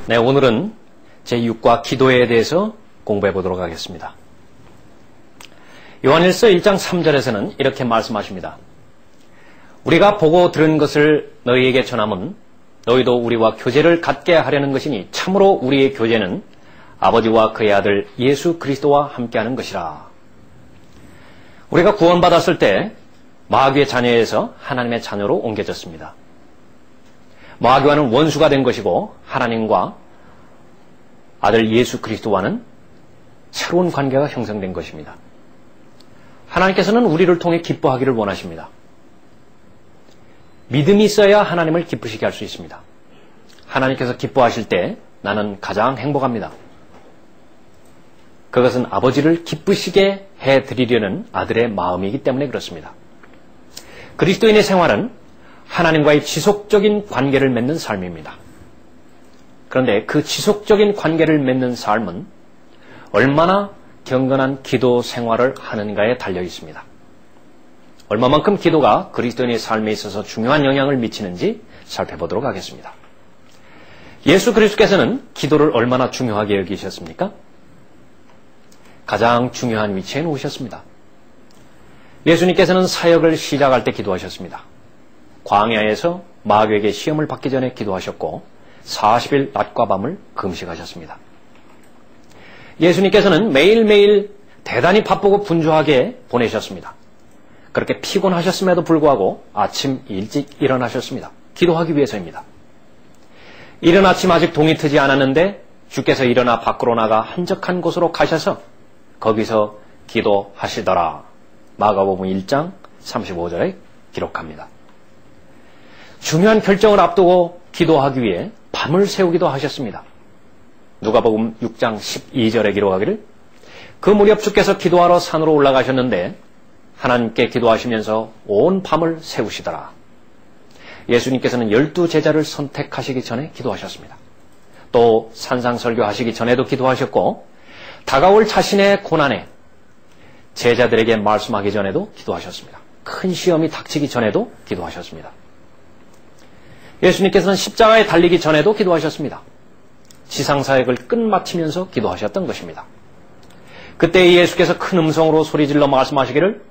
네, 오늘은 제6과 기도에 대해서 공부해 보도록 하겠습니다. 요한일서 1장 3절에서는 이렇게 말씀하십니다. 우리가 보고 들은 것을 너희에게 전함은 너희도 우리와 교제를 갖게 하려는 것이니 참으로 우리의 교제는 아버지와 그의 아들 예수 그리스도와 함께하는 것이라. 우리가 구원받았을 때 마귀의 자녀에서 하나님의 자녀로 옮겨졌습니다. 마귀와는 원수가 된 것이고 하나님과 아들 예수 그리스도와는 새로운 관계가 형성된 것입니다. 하나님께서는 우리를 통해 기뻐하기를 원하십니다. 믿음이 있어야 하나님을 기쁘시게 할 수 있습니다. 하나님께서 기뻐하실 때 나는 가장 행복합니다. 그것은 아버지를 기쁘시게 해드리려는 아들의 마음이기 때문에 그렇습니다. 그리스도인의 생활은 하나님과의 지속적인 관계를 맺는 삶입니다. 그런데 그 지속적인 관계를 맺는 삶은 얼마나 경건한 기도 생활을 하는가에 달려 있습니다. 얼마만큼 기도가 그리스도인의 삶에 있어서 중요한 영향을 미치는지 살펴보도록 하겠습니다. 예수 그리스도께서는 기도를 얼마나 중요하게 여기셨습니까? 가장 중요한 위치에 놓으셨습니다. 예수님께서는 사역을 시작할 때 기도하셨습니다. 광야에서 마귀에게 시험을 받기 전에 기도하셨고 40일 낮과 밤을 금식하셨습니다. 예수님께서는 매일매일 대단히 바쁘고 분주하게 보내셨습니다. 그렇게 피곤하셨음에도 불구하고 아침 일찍 일어나셨습니다. 기도하기 위해서입니다. 이른 아침 아직 동이 트지 않았는데 주께서 일어나 밖으로 나가 한적한 곳으로 가셔서 거기서 기도하시더라. 마가복음 1장 35절에 기록합니다. 중요한 결정을 앞두고 기도하기 위해 밤을 새우기도 하셨습니다. 누가복음 6장 12절에 기록하기를 그 무렵 주께서 기도하러 산으로 올라가셨는데 하나님께 기도하시면서 온 밤을 새우시더라. 예수님께서는 12제자를 선택하시기 전에 기도하셨습니다. 또 산상설교하시기 전에도 기도하셨고 다가올 자신의 고난에 제자들에게 말씀하기 전에도 기도하셨습니다. 큰 시험이 닥치기 전에도 기도하셨습니다. 예수님께서는 십자가에 달리기 전에도 기도하셨습니다. 지상사역을 끝마치면서 기도하셨던 것입니다. 그때 예수께서 큰 음성으로 소리질러 말씀하시기를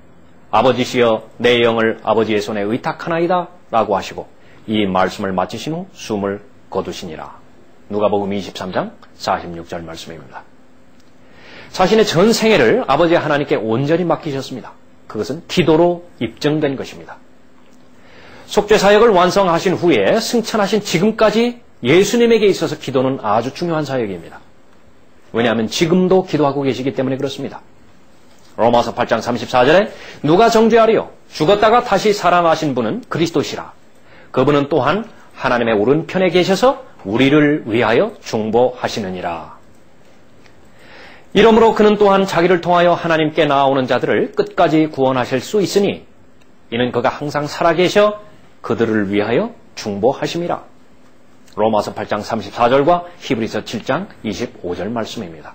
아버지시여 내 영을 아버지의 손에 의탁하나이다 라고 하시고 이 말씀을 마치신 후 숨을 거두시니라. 누가복음 23장 46절 말씀입니다. 자신의 전 생애를 아버지 하나님께 온전히 맡기셨습니다. 그것은 기도로 입증된 것입니다. 속죄사역을 완성하신 후에 승천하신 지금까지 예수님에게 있어서 기도는 아주 중요한 사역입니다. 왜냐하면 지금도 기도하고 계시기 때문에 그렇습니다. 로마서 8장 34절에 누가 정죄하리요? 죽었다가 다시 살아나신 분은 그리스도시라. 그분은 또한 하나님의 오른편에 계셔서 우리를 위하여 중보하시느니라. 이러므로 그는 또한 자기를 통하여 하나님께 나아오는 자들을 끝까지 구원하실 수 있으니 이는 그가 항상 살아계셔 그들을 위하여 중보하심이라. 로마서 8장 34절과 히브리서 7장 25절 말씀입니다.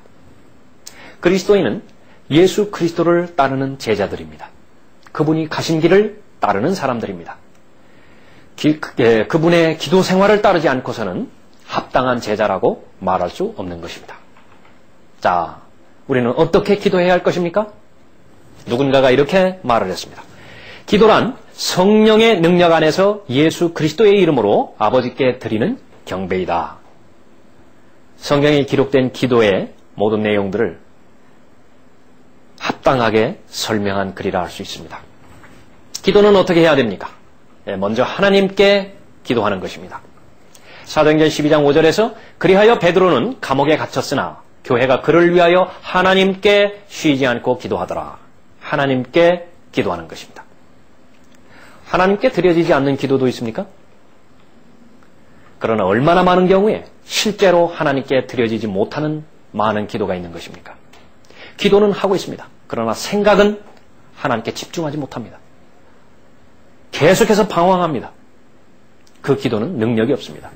그리스도인은 예수 그리스도를 따르는 제자들입니다. 그분이 가신 길을 따르는 사람들입니다. 그분의 기도 생활을 따르지 않고서는 합당한 제자라고 말할 수 없는 것입니다. 자, 우리는 어떻게 기도해야 할 것입니까? 누군가가 이렇게 말을 했습니다. 기도란 성령의 능력 안에서 예수 그리스도의 이름으로 아버지께 드리는 경배이다. 성경에 기록된 기도의 모든 내용들을 합당하게 설명한 글이라 할 수 있습니다. 기도는 어떻게 해야 됩니까? 먼저 하나님께 기도하는 것입니다. 사도행전 12장 5절에서 그리하여 베드로는 감옥에 갇혔으나 교회가 그를 위하여 하나님께 쉬지 않고 기도하더라. 하나님께 기도하는 것입니다. 하나님께 드려지지 않는 기도도 있습니까? 그러나 얼마나 많은 경우에 실제로 하나님께 드려지지 못하는 많은 기도가 있는 것입니까? 기도는 하고 있습니다. 그러나 생각은 하나님께 집중하지 못합니다. 계속해서 방황합니다. 그 기도는 능력이 없습니다.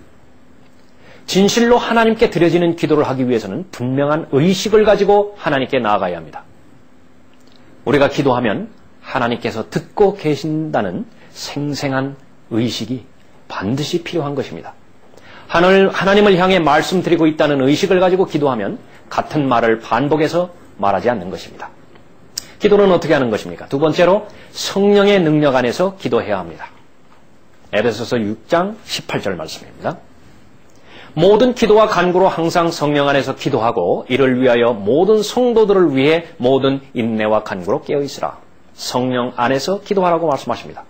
진실로 하나님께 드려지는 기도를 하기 위해서는 분명한 의식을 가지고 하나님께 나아가야 합니다. 우리가 기도하면 하나님께서 듣고 계신다는 생생한 의식이 반드시 필요한 것입니다. 하나님을 향해 말씀드리고 있다는 의식을 가지고 기도하면 같은 말을 반복해서 말하지 않는 것입니다. 기도는 어떻게 하는 것입니까? 두 번째로 성령의 능력 안에서 기도해야 합니다. 에베소서 6장 18절 말씀입니다. 모든 기도와 간구로 항상 성령 안에서 기도하고 이를 위하여 모든 성도들을 위해 모든 인내와 간구로 깨어있으라. 성령 안에서 기도하라고 말씀하십니다.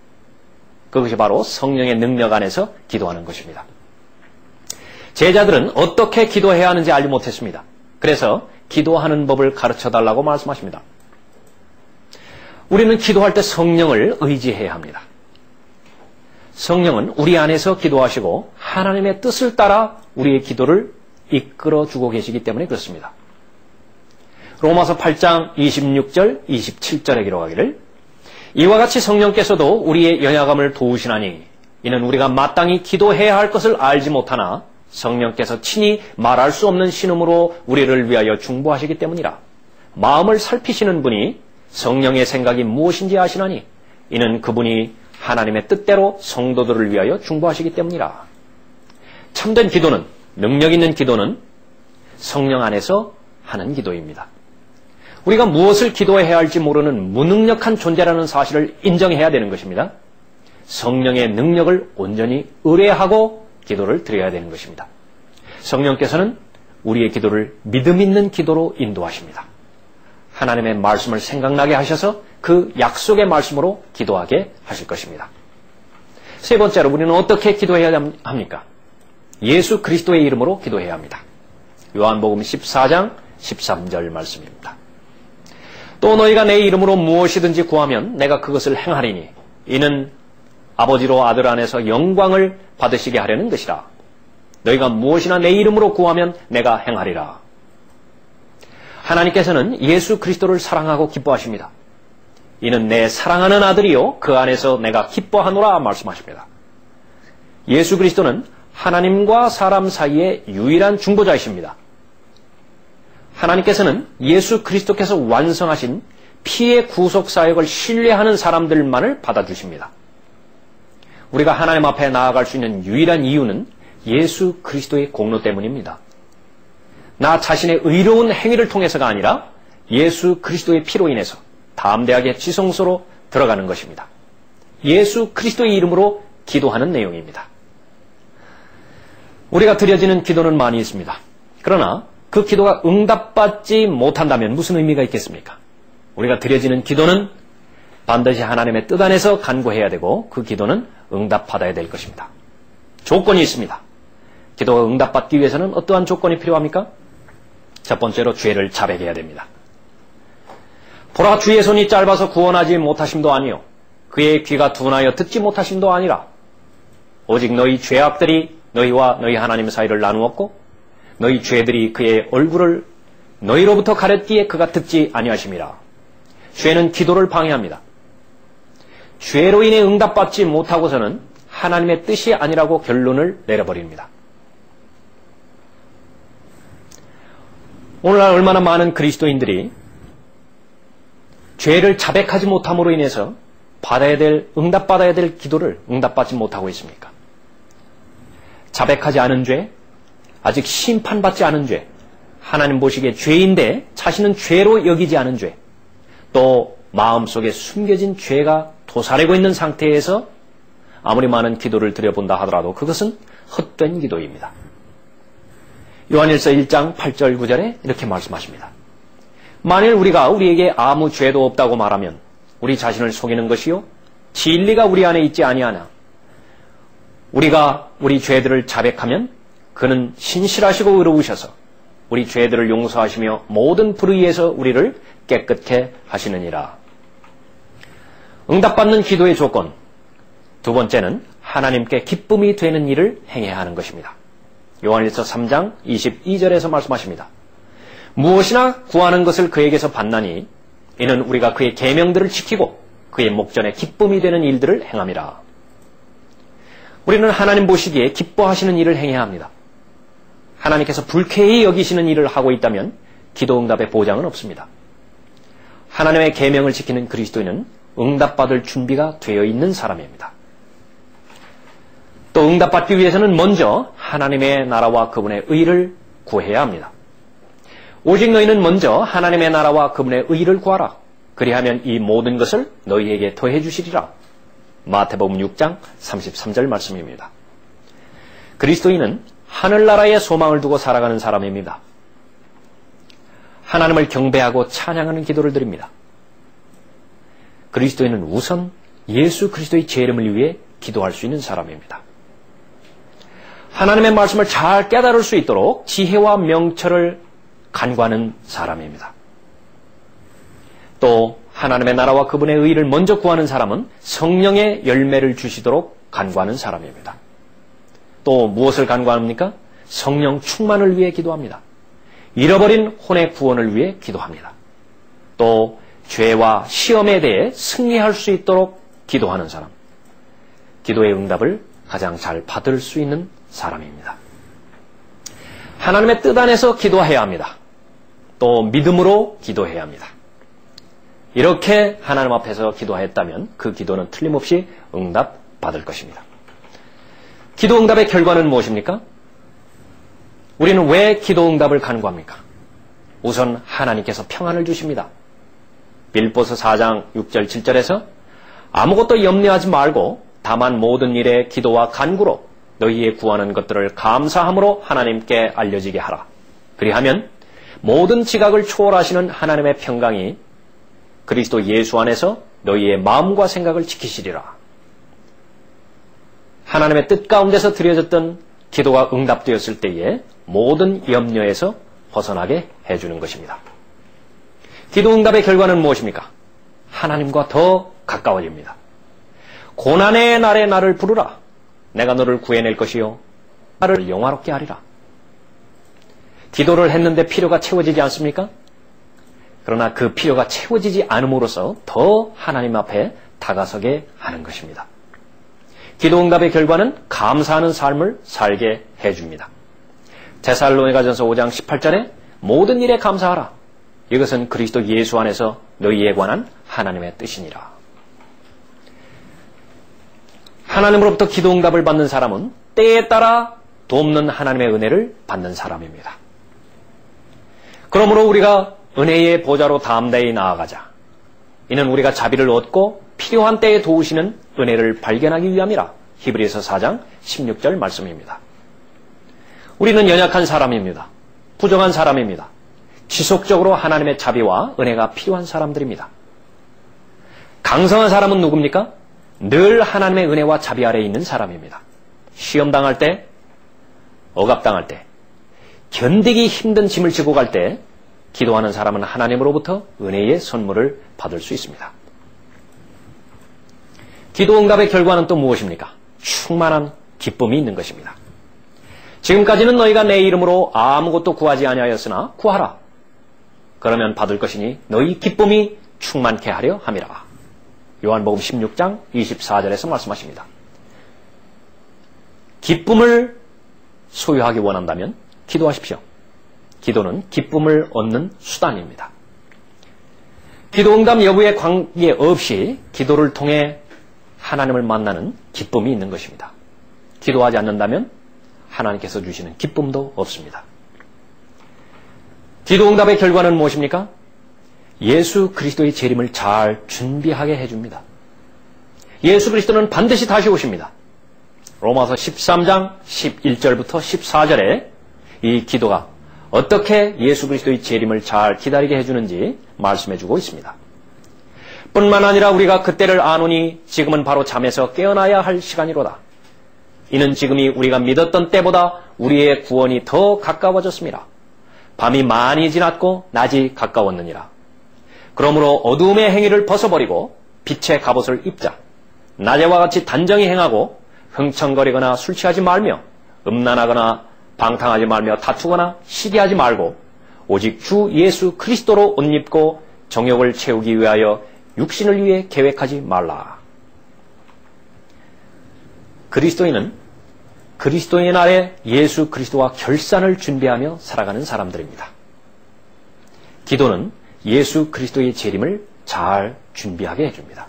그것이 바로 성령의 능력 안에서 기도하는 것입니다. 제자들은 어떻게 기도해야 하는지 알지 못했습니다. 그래서 기도하는 법을 가르쳐달라고 말씀하십니다. 우리는 기도할 때 성령을 의지해야 합니다. 성령은 우리 안에서 기도하시고 하나님의 뜻을 따라 우리의 기도를 이끌어주고 계시기 때문에 그렇습니다. 로마서 8장 26절, 27절에 기록하기를 이와 같이 성령께서도 우리의 연약함을 도우시나니 이는 우리가 마땅히 기도해야 할 것을 알지 못하나 성령께서 친히 말할 수 없는 신음으로 우리를 위하여 중보하시기 때문이라. 마음을 살피시는 분이 성령의 생각이 무엇인지 아시나니 이는 그분이 하나님의 뜻대로 성도들을 위하여 중보하시기 때문이라. 참된 기도는, 능력 있는 기도는 성령 안에서 하는 기도입니다. 우리가 무엇을 기도해야 할지 모르는 무능력한 존재라는 사실을 인정해야 되는 것입니다. 성령의 능력을 온전히 의뢰하고 기도를 드려야 되는 것입니다. 성령께서는 우리의 기도를 믿음 있는 기도로 인도하십니다. 하나님의 말씀을 생각나게 하셔서 그 약속의 말씀으로 기도하게 하실 것입니다. 세 번째로 우리는 어떻게 기도해야 합니까? 예수 그리스도의 이름으로 기도해야 합니다. 요한복음 14장 13절 말씀입니다. 또 너희가 내 이름으로 무엇이든지 구하면 내가 그것을 행하리니 이는 아버지로 아들 안에서 영광을 받으시게 하려는 것이라. 너희가 무엇이나 내 이름으로 구하면 내가 행하리라. 하나님께서는 예수 그리스도를 사랑하고 기뻐하십니다. 이는 내 사랑하는 아들이요 그 안에서 내가 기뻐하노라 말씀하십니다. 예수 그리스도는 하나님과 사람 사이의 유일한 중보자이십니다. 하나님께서는 예수 그리스도께서 완성하신 피의 구속 사역을 신뢰하는 사람들만을 받아주십니다. 우리가 하나님 앞에 나아갈 수 있는 유일한 이유는 예수 그리스도의 공로 때문입니다. 나 자신의 의로운 행위를 통해서가 아니라 예수 그리스도의 피로 인해서 담대하게 지성소로 들어가는 것입니다. 예수 그리스도의 이름으로 기도하는 내용입니다. 우리가 드려지는 기도는 많이 있습니다. 그러나 그 기도가 응답받지 못한다면 무슨 의미가 있겠습니까? 우리가 드려지는 기도는 반드시 하나님의 뜻 안에서 간구해야 되고 그 기도는 응답받아야 될 것입니다. 조건이 있습니다. 기도가 응답받기 위해서는 어떠한 조건이 필요합니까? 첫 번째로 죄를 자백해야 됩니다. 보라 주의 손이 짧아서 구원하지 못하심도 아니요 그의 귀가 둔하여 듣지 못하심도 아니라 오직 너희 죄악들이 너희와 너희 하나님 사이를 나누었고 너희 죄들이 그의 얼굴을 너희로부터 가렸기에 그가 듣지 아니하심이라. 죄는 기도를 방해합니다. 죄로 인해 응답받지 못하고서는 하나님의 뜻이 아니라고 결론을 내려버립니다. 오늘날 얼마나 많은 그리스도인들이 죄를 자백하지 못함으로 인해서 응답받아야 될 기도를 응답받지 못하고 있습니까? 자백하지 않은 죄, 아직 심판받지 않은 죄, 하나님 보시기에 죄인데 자신은 죄로 여기지 않은 죄, 또 마음속에 숨겨진 죄가 도사리고 있는 상태에서 아무리 많은 기도를 드려본다 하더라도 그것은 헛된 기도입니다. 요한일서 1장 8절 9절에 이렇게 말씀하십니다. 만일 우리가 우리에게 아무 죄도 없다고 말하면 우리 자신을 속이는 것이요 진리가 우리 안에 있지 아니하나 우리가 우리 죄들을 자백하면 그는 신실하시고 의로우셔서 우리 죄들을 용서하시며 모든 불의에서 우리를 깨끗게 하시느니라. 응답받는 기도의 조건 두 번째는 하나님께 기쁨이 되는 일을 행해야 하는 것입니다. 요한일서 3장 22절에서 말씀하십니다. 무엇이나 구하는 것을 그에게서 받나니 이는 우리가 그의 계명들을 지키고 그의 목전에 기쁨이 되는 일들을 행함이라. 우리는 하나님 보시기에 기뻐하시는 일을 행해야 합니다. 하나님께서 불쾌히 여기시는 일을 하고 있다면 기도 응답의 보장은 없습니다. 하나님의 계명을 지키는 그리스도인은 응답받을 준비가 되어 있는 사람입니다. 또 응답받기 위해서는 먼저 하나님의 나라와 그분의 의를 구해야 합니다. 오직 너희는 먼저 하나님의 나라와 그분의 의를 구하라. 그리하면 이 모든 것을 너희에게 더해 주시리라. 마태복음 6장 33절 말씀입니다. 그리스도인은 하늘나라의 소망을 두고 살아가는 사람입니다. 하나님을 경배하고 찬양하는 기도를 드립니다. 그리스도인은 우선 예수 그리스도의 제 이름을 위해 기도할 수 있는 사람입니다. 하나님의 말씀을 잘 깨달을 수 있도록 지혜와 명철을 간구하는 사람입니다. 또 하나님의 나라와 그분의 의를 먼저 구하는 사람은 성령의 열매를 주시도록 간구하는 사람입니다. 또 무엇을 간구합니까? 성령 충만을 위해 기도합니다. 잃어버린 혼의 구원을 위해 기도합니다. 또 죄와 시험에 대해 승리할 수 있도록 기도하는 사람. 기도의 응답을 가장 잘 받을 수 있는 사람입니다. 하나님의 뜻 안에서 기도해야 합니다. 또 믿음으로 기도해야 합니다. 이렇게 하나님 앞에서 기도했다면 그 기도는 틀림없이 응답받을 것입니다. 기도 응답의 결과는 무엇입니까? 우리는 왜 기도 응답을 간구합니까? 우선 하나님께서 평안을 주십니다. 빌보서 4장 6절 7절에서 아무것도 염려하지 말고 다만 모든 일에 기도와 간구로 너희의 구하는 것들을 감사함으로 하나님께 알려지게 하라. 그리하면 모든 지각을 초월하시는 하나님의 평강이 그리스도 예수 안에서 너희의 마음과 생각을 지키시리라. 하나님의 뜻 가운데서 드려졌던 기도가 응답되었을 때에 모든 염려에서 벗어나게 해주는 것입니다. 기도 응답의 결과는 무엇입니까? 하나님과 더 가까워집니다. 고난의 날에 나를 부르라. 내가 너를 구해낼 것이요 나를 영화롭게 하리라. 기도를 했는데 필요가 채워지지 않습니까? 그러나 그 필요가 채워지지 않음으로써 더 하나님 앞에 다가서게 하는 것입니다. 기도 응답의 결과는 감사하는 삶을 살게 해줍니다. 데살로니가전서 5장 18절에 모든 일에 감사하라. 이것은 그리스도 예수 안에서 너희에 관한 하나님의 뜻이니라. 하나님으로부터 기도 응답을 받는 사람은 때에 따라 돕는 하나님의 은혜를 받는 사람입니다. 그러므로 우리가 은혜의 보좌로 담대히 나아가자. 이는 우리가 자비를 얻고 필요한 때에 도우시는 은혜를 발견하기 위함이라. 히브리서 4장 16절 말씀입니다. 우리는 연약한 사람입니다. 부정한 사람입니다. 지속적으로 하나님의 자비와 은혜가 필요한 사람들입니다. 강성한 사람은 누굽니까? 늘 하나님의 은혜와 자비 아래에 있는 사람입니다. 시험당할 때, 억압당할 때, 견디기 힘든 짐을 지고 갈 때 기도하는 사람은 하나님으로부터 은혜의 선물을 받을 수 있습니다. 기도 응답의 결과는 또 무엇입니까? 충만한 기쁨이 있는 것입니다. 지금까지는 너희가 내 이름으로 아무것도 구하지 아니하였으나 구하라. 그러면 받을 것이니 너희 기쁨이 충만케 하려 함이라. 요한복음 16장 24절에서 말씀하십니다. 기쁨을 소유하기 원한다면 기도하십시오. 기도는 기쁨을 얻는 수단입니다. 기도 응답 여부에 관계없이 기도를 통해 하나님을 만나는 기쁨이 있는 것입니다. 기도하지 않는다면 하나님께서 주시는 기쁨도 없습니다. 기도 응답의 결과는 무엇입니까? 예수 그리스도의 재림을 잘 준비하게 해줍니다. 예수 그리스도는 반드시 다시 오십니다. 로마서 13장 11절부터 14절에 이 기도가 어떻게 예수 그리스도의 재림을 잘 기다리게 해주는지 말씀해주고 있습니다. 뿐만 아니라 우리가 그때를 아노니 지금은 바로 잠에서 깨어나야 할 시간이로다. 이는 지금이 우리가 믿었던 때보다 우리의 구원이 더 가까워졌습니다. 밤이 많이 지났고 낮이 가까웠느니라. 그러므로 어두움의 행위를 벗어버리고 빛의 갑옷을 입자. 낮에와 같이 단정히 행하고 흥청거리거나 술 취하지 말며 음란하거나 방탕하지 말며 다투거나 시기하지 말고 오직 주 예수 그리스도로 옷 입고 정욕을 채우기 위하여 육신을 위해 계획하지 말라. 그리스도인은 그리스도의 날에 예수 그리스도와 결산을 준비하며 살아가는 사람들입니다. 기도는 예수 그리스도의 재림을 잘 준비하게 해줍니다.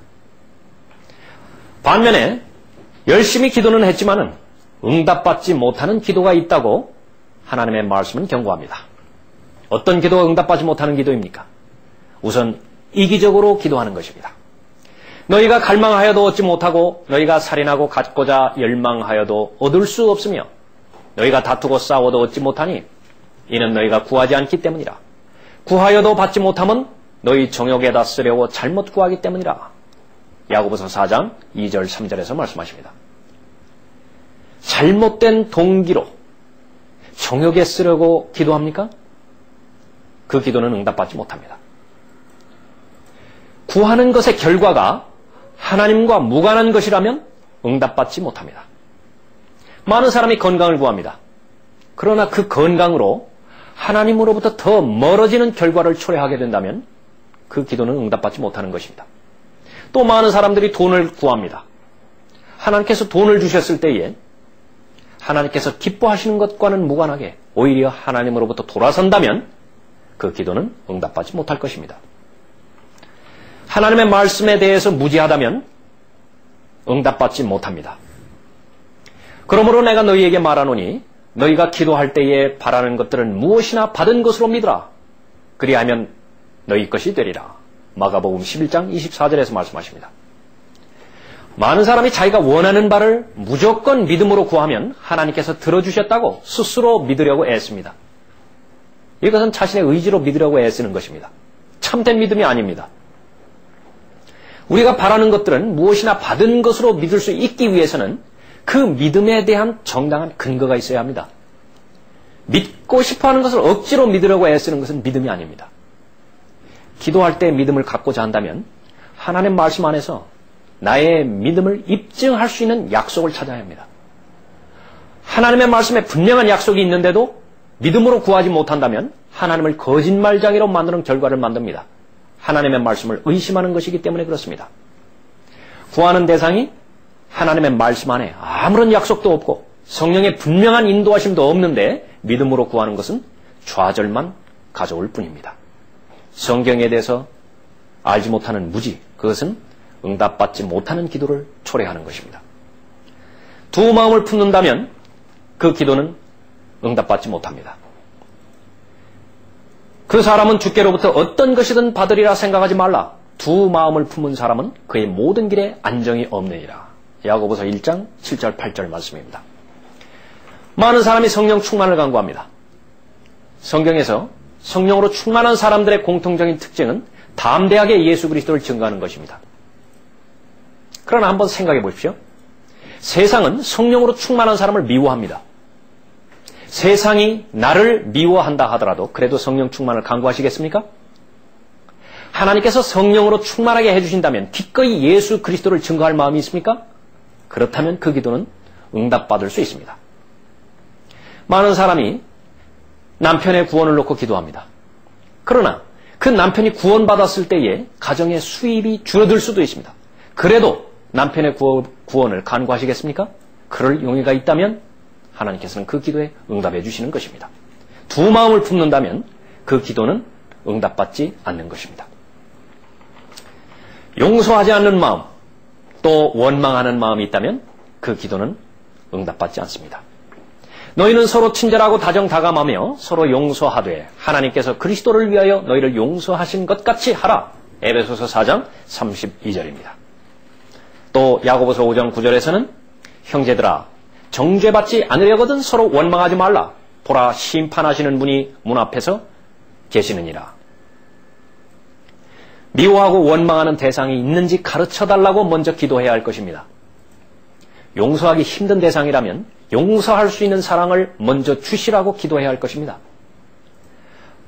반면에 열심히 기도는 했지만은 응답받지 못하는 기도가 있다고 하나님의 말씀은 경고합니다. 어떤 기도가 응답받지 못하는 기도입니까? 우선 이기적으로 기도하는 것입니다. 너희가 갈망하여도 얻지 못하고 너희가 살인하고 갖고자 열망하여도 얻을 수 없으며 너희가 다투고 싸워도 얻지 못하니 이는 너희가 구하지 않기 때문이라. 구하여도 받지 못함은 너희 정욕에다 쓰려고 잘못 구하기 때문이라. 야고보서 4장 2절 3절에서 말씀하십니다. 잘못된 동기로 정욕에 쓰려고 기도합니까? 그 기도는 응답받지 못합니다. 구하는 것의 결과가 하나님과 무관한 것이라면 응답받지 못합니다. 많은 사람이 건강을 구합니다. 그러나 그 건강으로 하나님으로부터 더 멀어지는 결과를 초래하게 된다면 그 기도는 응답받지 못하는 것입니다. 또 많은 사람들이 돈을 구합니다. 하나님께서 돈을 주셨을 때에 하나님께서 기뻐하시는 것과는 무관하게 오히려 하나님으로부터 돌아선다면 그 기도는 응답받지 못할 것입니다. 하나님의 말씀에 대해서 무지하다면 응답받지 못합니다. 그러므로 내가 너희에게 말하노니 너희가 기도할 때에 바라는 것들은 무엇이나 받은 것으로 믿으라. 그리하면 너희 것이 되리라. 마가복음 11장 24절에서 말씀하십니다. 많은 사람이 자기가 원하는 바를 무조건 믿음으로 구하면 하나님께서 들어주셨다고 스스로 믿으려고 애씁니다. 이것은 자신의 의지로 믿으려고 애쓰는 것입니다. 참된 믿음이 아닙니다. 우리가 바라는 것들은 무엇이나 받은 것으로 믿을 수 있기 위해서는 그 믿음에 대한 정당한 근거가 있어야 합니다. 믿고 싶어하는 것을 억지로 믿으려고 애쓰는 것은 믿음이 아닙니다. 기도할 때 믿음을 갖고자 한다면 하나님 말씀 안에서 나의 믿음을 입증할 수 있는 약속을 찾아야 합니다. 하나님의 말씀에 분명한 약속이 있는데도 믿음으로 구하지 못한다면 하나님을 거짓말장애로 만드는 결과를 만듭니다. 하나님의 말씀을 의심하는 것이기 때문에 그렇습니다. 구하는 대상이 하나님의 말씀 안에 아무런 약속도 없고 성령의 분명한 인도하심도 없는데 믿음으로 구하는 것은 좌절만 가져올 뿐입니다. 성경에 대해서 알지 못하는 무지, 그것은 응답받지 못하는 기도를 초래하는 것입니다. 두 마음을 품는다면 그 기도는 응답받지 못합니다. 그 사람은 주께로부터 어떤 것이든 받으리라 생각하지 말라. 두 마음을 품은 사람은 그의 모든 길에 안정이 없느니라. 야고보서 1장 7절 8절 말씀입니다. 많은 사람이 성령 충만을 간구합니다. 성경에서 성령으로 충만한 사람들의 공통적인 특징은 담대하게 예수 그리스도를 증거하는 것입니다. 그러나 한번 생각해 보십시오. 세상은 성령으로 충만한 사람을 미워합니다. 세상이 나를 미워한다 하더라도 그래도 성령 충만을 간구하시겠습니까? 하나님께서 성령으로 충만하게 해주신다면 기꺼이 예수 그리스도를 증거할 마음이 있습니까? 그렇다면 그 기도는 응답받을 수 있습니다. 많은 사람이 남편의 구원을 놓고 기도합니다. 그러나 그 남편이 구원받았을 때에 가정의 수입이 줄어들 수도 있습니다. 그래도 남편의 구원을 간구하시겠습니까? 그럴 용의가 있다면 하나님께서는 그 기도에 응답해 주시는 것입니다. 두 마음을 품는다면 그 기도는 응답받지 않는 것입니다. 용서하지 않는 마음, 또 원망하는 마음이 있다면 그 기도는 응답받지 않습니다. 너희는 서로 친절하고 다정다감하며 서로 용서하되 하나님께서 그리스도를 위하여 너희를 용서하신 것 같이 하라. 에베소서 4장 32절입니다. 또 야고보서 5장 9절에서는 형제들아 정죄받지 않으려거든 서로 원망하지 말라. 보라 심판하시는 분이 문 앞에서 계시느니라. 미워하고 원망하는 대상이 있는지 가르쳐달라고 먼저 기도해야 할 것입니다. 용서하기 힘든 대상이라면 용서할 수 있는 사랑을 먼저 주시라고 기도해야 할 것입니다.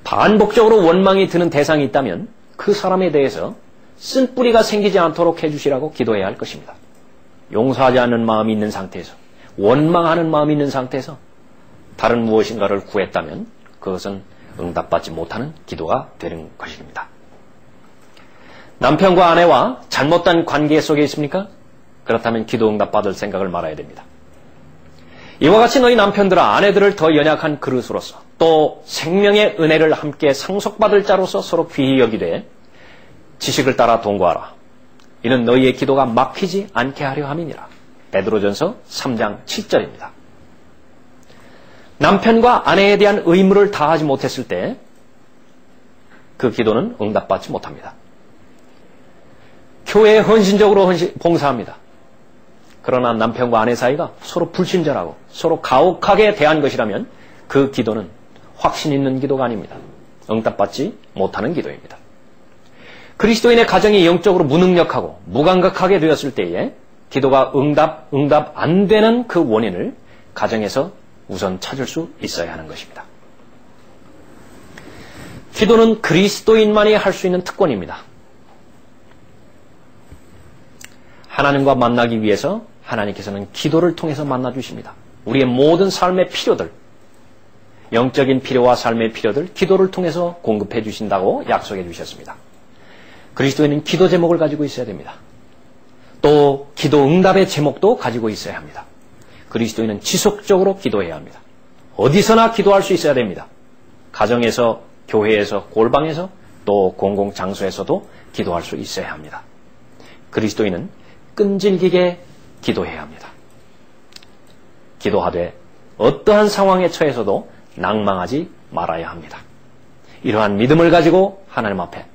반복적으로 원망이 드는 대상이 있다면 그 사람에 대해서 쓴뿌리가 생기지 않도록 해주시라고 기도해야 할 것입니다. 용서하지 않는 마음이 있는 상태에서, 원망하는 마음이 있는 상태에서 다른 무엇인가를 구했다면 그것은 응답받지 못하는 기도가 되는 것입니다. 남편과 아내와 잘못된 관계 속에 있습니까? 그렇다면 기도 응답받을 생각을 말아야 됩니다. 이와 같이 너희 남편들아 아내들을 더 연약한 그릇으로서 또 생명의 은혜를 함께 상속받을 자로서 서로 귀히 여기되 지식을 따라 동거하라. 이는 너희의 기도가 막히지 않게 하려 함이니라. 베드로전서 3장 7절입니다. 남편과 아내에 대한 의무를 다하지 못했을 때 그 기도는 응답받지 못합니다. 교회에 헌신적으로 봉사합니다. 그러나 남편과 아내 사이가 서로 불친절하고 서로 가혹하게 대한 것이라면 그 기도는 확신 있는 기도가 아닙니다. 응답받지 못하는 기도입니다. 그리스도인의 가정이 영적으로 무능력하고 무감각하게 되었을 때에 기도가 응답 안 되는 그 원인을 가정에서 우선 찾을 수 있어야 하는 것입니다. 기도는 그리스도인만이 할 수 있는 특권입니다. 하나님과 만나기 위해서 하나님께서는 기도를 통해서 만나주십니다. 우리의 모든 삶의 필요들, 영적인 필요와 삶의 필요들 기도를 통해서 공급해 주신다고 약속해 주셨습니다. 그리스도인은 기도 제목을 가지고 있어야 됩니다. 또 기도 응답의 제목도 가지고 있어야 합니다. 그리스도인은 지속적으로 기도해야 합니다. 어디서나 기도할 수 있어야 됩니다. 가정에서, 교회에서, 골방에서, 또 공공장소에서도 기도할 수 있어야 합니다. 그리스도인은 끈질기게 기도해야 합니다. 기도하되 어떠한 상황에 처해서도 낭망하지 말아야 합니다. 이러한 믿음을 가지고 하나님 앞에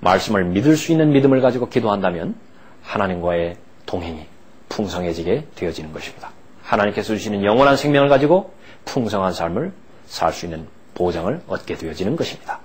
말씀을 믿을 수 있는 믿음을 가지고 기도한다면 하나님과의 동행이 풍성해지게 되어지는 것입니다. 하나님께서 주시는 영원한 생명을 가지고 풍성한 삶을 살 수 있는 보장을 얻게 되어지는 것입니다.